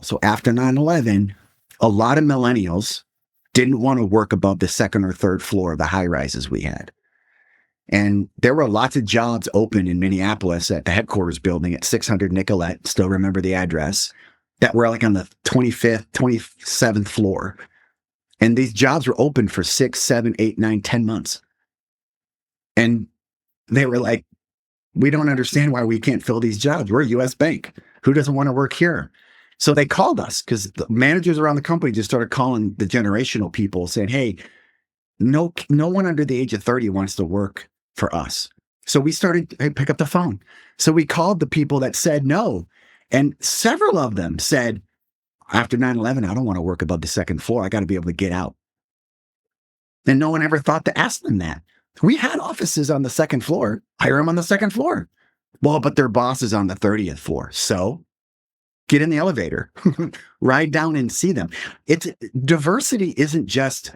So after 9/11, a lot of millennials didn't want to work above the second or third floor of the high rises we had. And there were lots of jobs open in Minneapolis at the headquarters building at 600 Nicollet, still remember the address, that were like on the 25th, 27th floor. And these jobs were open for 6, 7, 8, 9, 10 months. And they were like, we don't understand why we can't fill these jobs. We're a US bank. Who doesn't want to work here? So they called us because the managers around the company just started calling the generational people saying, hey, no one under the age of 30 wants to work for us. So we started, hey, pick up the phone. So we called the people that said no. And several of them said, after 9/11, I don't want to work above the second floor. I got to be able to get out. And no one ever thought to ask them that. We had offices on the second floor. Hire them on the second floor. Well, but their boss is on the 30th floor. So get in the elevator, ride down and see them. Diversity isn't just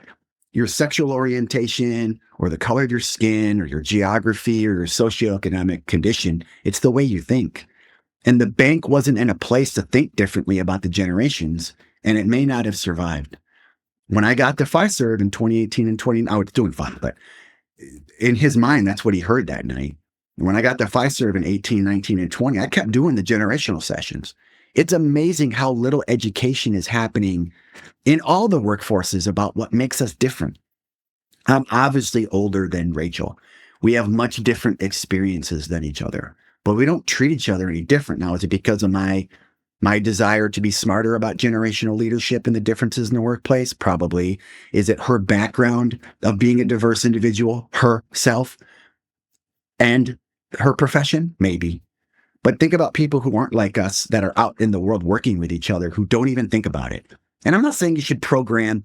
your sexual orientation or the color of your skin or your geography or your socioeconomic condition. It's the way you think. And the bank wasn't in a place to think differently about the generations, and it may not have survived. When I got to Fiserv in 2018 and 20, I was doing fine, but in his mind, that's what he heard that night. When I got to Fiserv in 18, 19, and 20, I kept doing the generational sessions. It's amazing how little education is happening in all the workforces about what makes us different. I'm obviously older than Rachel. We have much different experiences than each other, but we don't treat each other any different. Now, is it because of my desire to be smarter about generational leadership and the differences in the workplace? Probably. Is it her background of being a diverse individual, herself, and her profession? Maybe. But think about people who aren't like us that are out in the world working with each other who don't even think about it. And I'm not saying you should program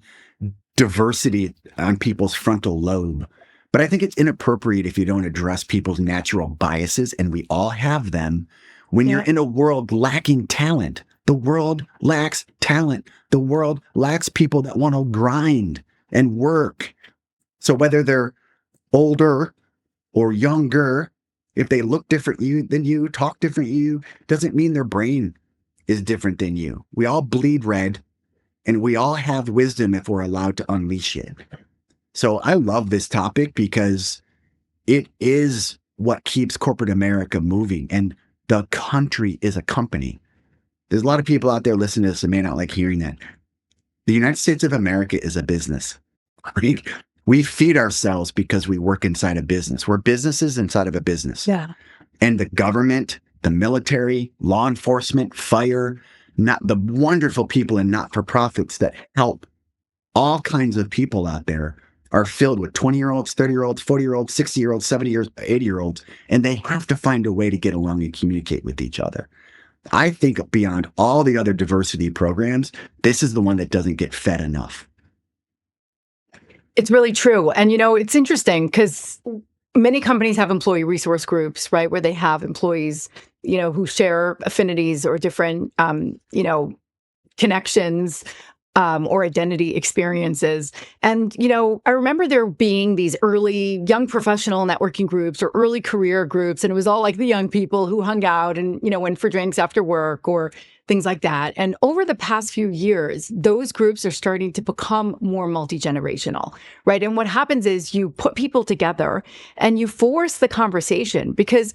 diversity on people's frontal lobe, but I think it's inappropriate if you don't address people's natural biases, and we all have them. When you're in a world lacking talent, the world lacks talent. The world lacks people that want to grind and work. So whether they're older or younger, if they look different than you, talk different than you, doesn't mean their brain is different than you. We all bleed red, and we all have wisdom if we're allowed to unleash it. So I love this topic because it is what keeps corporate America moving. And the country is a company. There's a lot of people out there listening to this that may not like hearing that. The United States of America is a business. Right? We feed ourselves because we work inside a business. We're businesses inside of a business. Yeah. And the government, the military, law enforcement, fire, not the wonderful people in not-for-profits that help all kinds of people out there are filled with 20-year-olds, 30-year-olds, 40-year-olds, 60-year-olds, 70-year-olds, 80-year-olds, and they have to find a way to get along and communicate with each other. I think beyond all the other diversity programs, this is the one that doesn't get fed enough. It's really true. And, it's interesting because many companies have employee resource groups, right, where they have employees, who share affinities or different, connections or identity experiences. And, I remember there being these early young professional networking groups or early career groups, and it was all like the young people who hung out and, went for drinks after work or things like that. And over the past few years, those groups are starting to become more multi-generational, right? And what happens is you put people together and you force the conversation because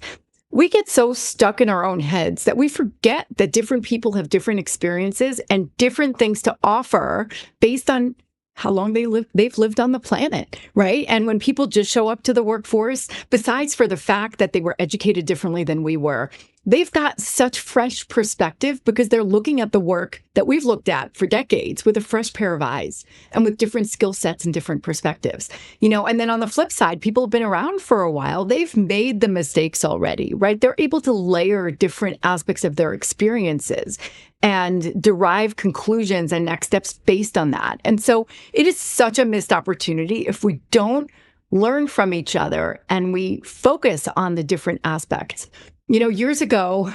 we get so stuck in our own heads that we forget that different people have different experiences and different things to offer based on how long they've lived on the planet, right? And when people just show up to the workforce, besides for the fact that they were educated differently than we were, they've got such fresh perspective because they're looking at the work that we've looked at for decades with a fresh pair of eyes and with different skill sets and different perspectives, and then on the flip side, people have been around for a while. They've made the mistakes already, right? They're able to layer different aspects of their experiences and derive conclusions and next steps based on that. And so it is such a missed opportunity if we don't learn from each other and we focus on the different aspects. Years ago,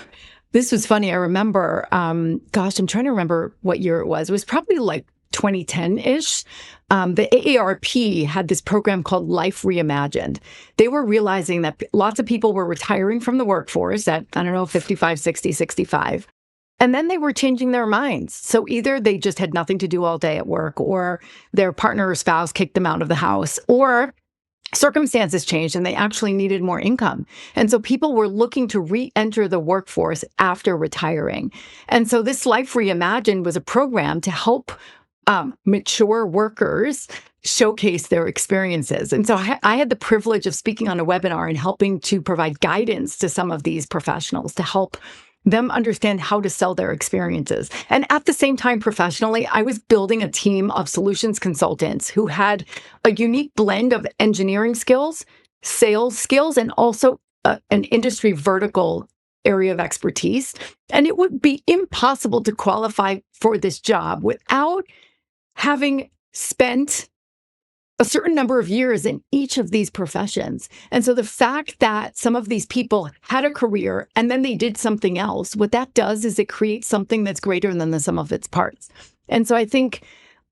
this was funny. I remember, I'm trying to remember what year it was. It was probably like 2010-ish, the AARP had this program called Life Reimagined. They were realizing that lots of people were retiring from the workforce at, 55, 60, 65. And then they were changing their minds. So either they just had nothing to do all day at work, or their partner or spouse kicked them out of the house, or circumstances changed and they actually needed more income. And so people were looking to re-enter the workforce after retiring. And so this Life Reimagined was a program to help mature workers showcase their experiences. And so I had the privilege of speaking on a webinar and helping to provide guidance to some of these professionals to help them understand how to sell their experiences. And at the same time, professionally, I was building a team of solutions consultants who had a unique blend of engineering skills, sales skills, and also an industry vertical area of expertise. And it would be impossible to qualify for this job without having spent a certain number of years in each of these professions. And so the fact that some of these people had a career and then they did something else, what that does is it creates something that's greater than the sum of its parts. And so I think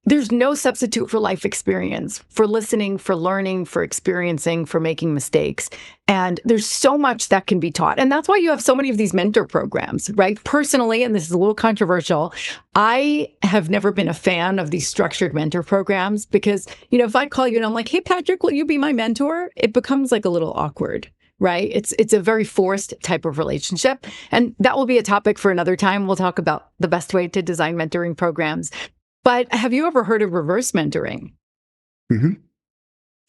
there's no substitute for life experience, for listening, for learning, for experiencing, for making mistakes. And there's so much that can be taught. And that's why you have so many of these mentor programs, right? Personally, and this is a little controversial, I have never been a fan of these structured mentor programs because, if I call you and I'm like, hey, Patrick, will you be my mentor? It becomes like a little awkward. Right? It's a very forced type of relationship. And that will be a topic for another time. We'll talk about the best way to design mentoring programs. But have you ever heard of reverse mentoring? Mm-hmm.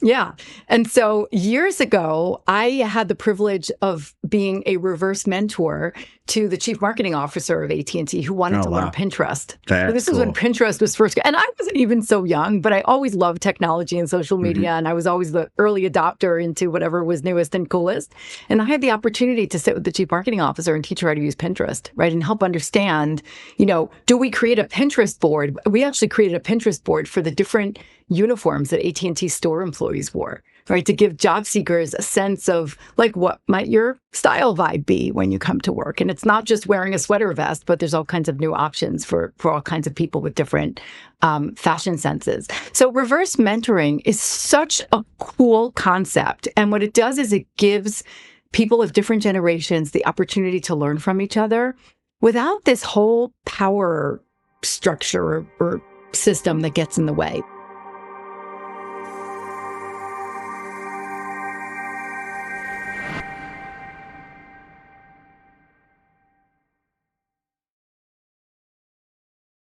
Yeah. And so years ago, I had the privilege of being a reverse mentor to the chief marketing officer of AT&T who wanted to learn Pinterest. So this is when Pinterest was first, and I wasn't even so young, but I always loved technology and social media. And I was always the early adopter into whatever was newest and coolest. And I had the opportunity to sit with the chief marketing officer and teach her how to use Pinterest, right? And help understand, do we create a Pinterest board? We actually created a Pinterest board for the different uniforms that AT&T store employees wore, right? To give job seekers a sense of like, what might your style vibe be when you come to work? And it's not just wearing a sweater vest, but there's all kinds of new options for all kinds of people with different fashion senses. So reverse mentoring is such a cool concept. And what it does is it gives people of different generations the opportunity to learn from each other without this whole power structure or system that gets in the way.